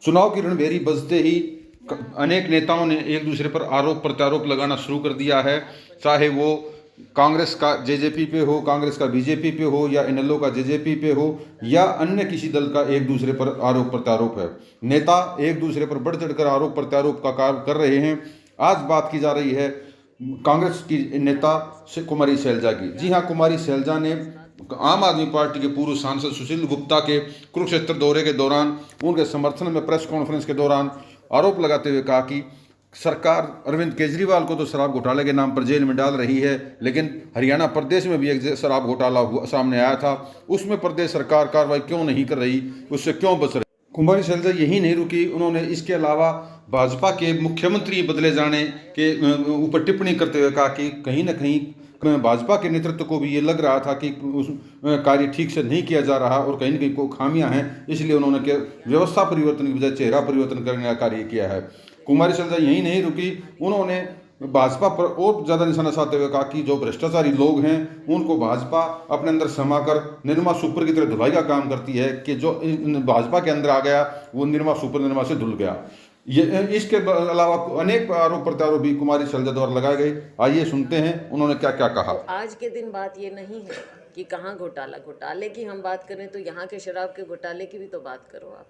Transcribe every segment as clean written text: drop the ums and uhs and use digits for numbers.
चुनाव की रणभेरी बजते ही अनेक नेताओं ने एक दूसरे पर आरोप प्रत्यारोप लगाना शुरू कर दिया है। चाहे वो कांग्रेस का जेजेपी पे हो, कांग्रेस का बीजेपी पे हो, या इनेलो का जेजेपी पे हो, या अन्य किसी दल का एक दूसरे पर आरोप प्रत्यारोप है। नेता एक दूसरे पर बढ़ चढ़कर आरोप प्रत्यारोप का कार्य कर रहे हैं। आज बात की जा रही है कांग्रेस की नेता कुमारी शैलजा की। जी हाँ, कुमारी शैलजा ने आम आदमी पार्टी के पूर्व सांसद सुशील गुप्ता के कुरुक्षेत्र दौरे के दौरान उनके समर्थन में प्रेस कॉन्फ्रेंस के दौरान आरोप लगाते हुए कहा कि सरकार अरविंद केजरीवाल को तो शराब घोटाले के नाम पर जेल में डाल रही है, लेकिन हरियाणा प्रदेश में भी एक शराब घोटाला सामने आया था, उसमें प्रदेश सरकार कार्रवाई क्यों नहीं कर रही, उससे क्यों बच रही। कुमारी शैलजा यही नहीं रुकी, उन्होंने इसके अलावा भाजपा के मुख्यमंत्री बदले जाने के ऊपर टिप्पणी करते हुए कहा कि कहीं ना कहीं भाजपा के नेतृत्व को भी ये लग रहा था कि उस कार्य ठीक से नहीं किया जा रहा और कहीं ना कहीं को खामियां हैं, इसलिए उन्होंने व्यवस्था परिवर्तन की बजाय चेहरा परिवर्तन करने का कार्य किया है। कुमारी शैलजा यही नहीं रुकी, उन्होंने भाजपा पर और ज़्यादा निशाना साधते हुए कहा कि जो भ्रष्टाचारी लोग हैं उनको भाजपा अपने अंदर समाकर निरमा सुपर की तरह धुलाई का काम करती है, कि जो भाजपा के अंदर आ गया वो निरमा सुपर निरमा से धुल गया। ये इसके अलावा अनेक आरोप प्रत्यारोप भी कुमारी शैलजा द्वारा लगाए गए। आइए सुनते हैं उन्होंने क्या क्या कहा। तो आज के दिन बात ये नहीं है कि कहाँ घोटाले की हम बात करें तो यहाँ के शराब के घोटाले की भी तो बात करो आप।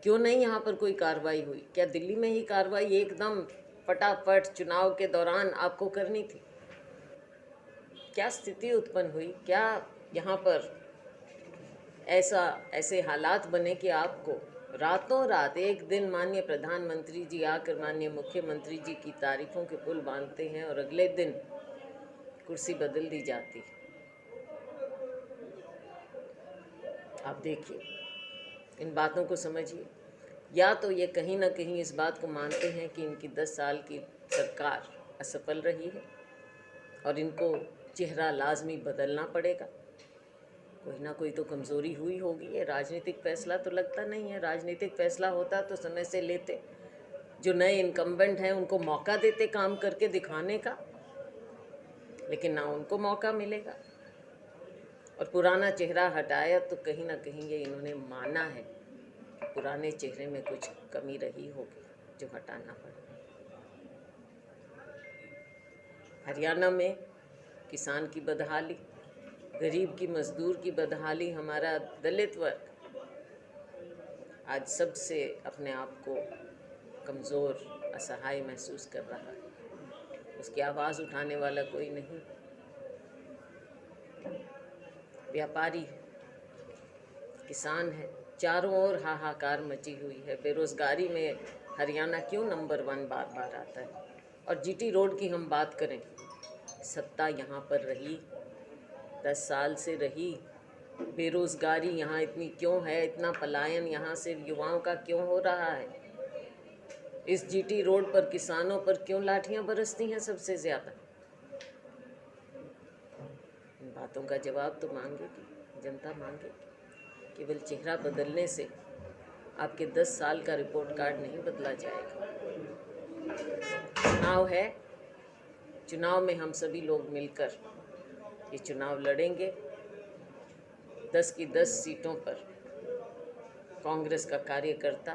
क्यों नहीं यहाँ पर कोई कार्रवाई हुई? क्या दिल्ली में ही कार्रवाई एकदम फटाफट चुनाव के दौरान आपको करनी थी? क्या स्थिति उत्पन्न हुई? क्या यहाँ पर ऐसे हालात बने कि आपको रातों रात एक दिन माननीय प्रधानमंत्री जी आकर माननीय मुख्यमंत्री जी की तारीफों के पुल बांधते हैं और अगले दिन कुर्सी बदल दी जाती। आप देखिए, इन बातों को समझिए। या तो ये कहीं ना कहीं इस बात को मानते हैं कि इनकी 10 साल की सरकार असफल रही है और इनको चेहरा लाजमी बदलना पड़ेगा। कोई ना कोई तो कमज़ोरी हुई होगी। ये राजनीतिक फैसला तो लगता नहीं है। राजनीतिक फैसला होता तो समय से लेते, जो नए इनकम्बेंट हैं उनको मौका देते काम करके दिखाने का, लेकिन ना उनको मौका मिलेगा और पुराना चेहरा हटाया तो कहीं ना कहीं ये इन्होंने माना है कि पुराने चेहरे में कुछ कमी रही होगी जो हटाना पड़ा। हरियाणा में किसान की बदहाली, गरीब की मजदूर की बदहाली, हमारा दलित वर्ग आज सबसे अपने आप को कमज़ोर असहाय महसूस कर रहा है। उसकी आवाज़ उठाने वाला कोई नहीं। व्यापारी है, किसान है, चारों ओर हाहाकार मची हुई है। बेरोज़गारी में हरियाणा क्यों नंबर 1 बार बार आता है? और जीटी रोड की हम बात करें, सत्ता यहाँ पर रही, 10 साल से रही। बेरोज़गारी यहाँ इतनी क्यों है? इतना पलायन यहाँ से युवाओं का क्यों हो रहा है? इस जीटी रोड पर किसानों पर क्यों लाठियाँ बरसती हैं सबसे ज़्यादा? इन बातों का जवाब तो मांगेगी, जनता मांगेगी। केवल चेहरा बदलने से आपके 10 साल का रिपोर्ट कार्ड नहीं बदला जाएगा। चुनाव है, चुनाव में हम सभी लोग मिलकर ये चुनाव लड़ेंगे। 10 की 10 सीटों पर कांग्रेस का कार्यकर्ता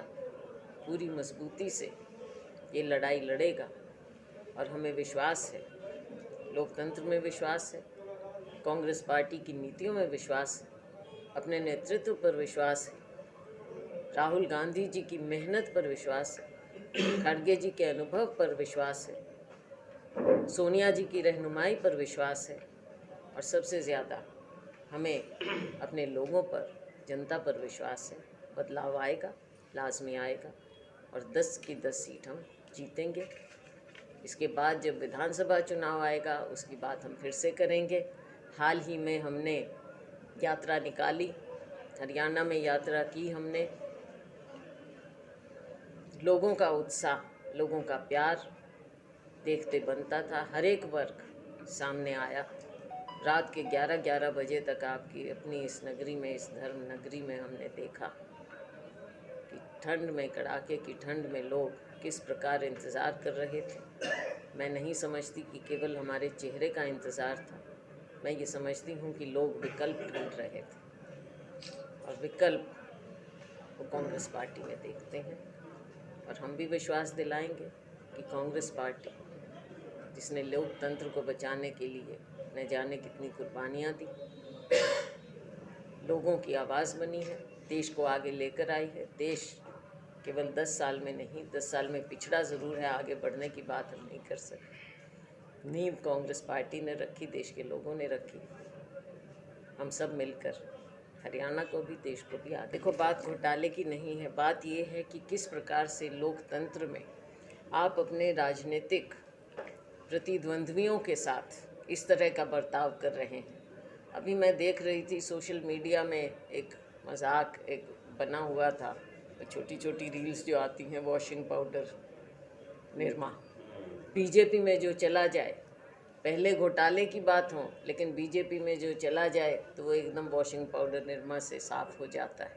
पूरी मजबूती से ये लड़ाई लड़ेगा और हमें विश्वास है, लोकतंत्र में विश्वास है, कांग्रेस पार्टी की नीतियों में विश्वास है, अपने नेतृत्व पर विश्वास है, राहुल गांधी जी की मेहनत पर विश्वास है, खड़गे जी के अनुभव पर विश्वास है, सोनिया जी की रहनुमाई पर विश्वास है और सबसे ज़्यादा हमें अपने लोगों पर, जनता पर विश्वास है। बदलाव आएगा, लाजमी आएगा और 10 की 10 सीट हम जीतेंगे। इसके बाद जब विधानसभा चुनाव आएगा उसकी बात हम फिर से करेंगे। हाल ही में हमने यात्रा निकाली, हरियाणा में यात्रा की हमने। लोगों का उत्साह, लोगों का प्यार देखते बनता था। हर एक वर्ग सामने आया। रात के 11-11 बजे तक आपकी अपनी इस नगरी में, इस धर्म नगरी में हमने देखा कि ठंड में, कड़ाके की ठंड में लोग किस प्रकार इंतज़ार कर रहे थे। मैं नहीं समझती कि केवल हमारे चेहरे का इंतज़ार था, मैं ये समझती हूँ कि लोग विकल्प ढूंढ रहे थे और विकल्प वो कांग्रेस पार्टी में देखते हैं। और हम भी विश्वास दिलाएंगे कि कांग्रेस पार्टी, जिसने लोकतंत्र को बचाने के लिए न जाने कितनी कुर्बानियाँ दी, लोगों की आवाज़ बनी है, देश को आगे लेकर आई है। देश केवल 10 साल में नहीं, 10 साल में पिछड़ा ज़रूर है, आगे बढ़ने की बात हम नहीं कर सकते। नींव कांग्रेस पार्टी ने रखी, देश के लोगों ने रखी। हम सब मिलकर हरियाणा को भी, देश को भी आगे। देखो, बात घोटाले की नहीं है, बात ये है कि किस प्रकार से लोकतंत्र में आप अपने राजनीतिक प्रतिद्वंद्वियों के साथ इस तरह का बर्ताव कर रहे हैं। अभी मैं देख रही थी सोशल मीडिया में एक मजाक एक बना हुआ था, छोटी छोटी रील्स जो आती हैं, वॉशिंग पाउडर निरमा। बीजेपी में जो चला जाए, पहले घोटाले की बात हो, लेकिन बीजेपी में जो चला जाए तो वो एकदम वॉशिंग पाउडर निरमा से साफ़ हो जाता है।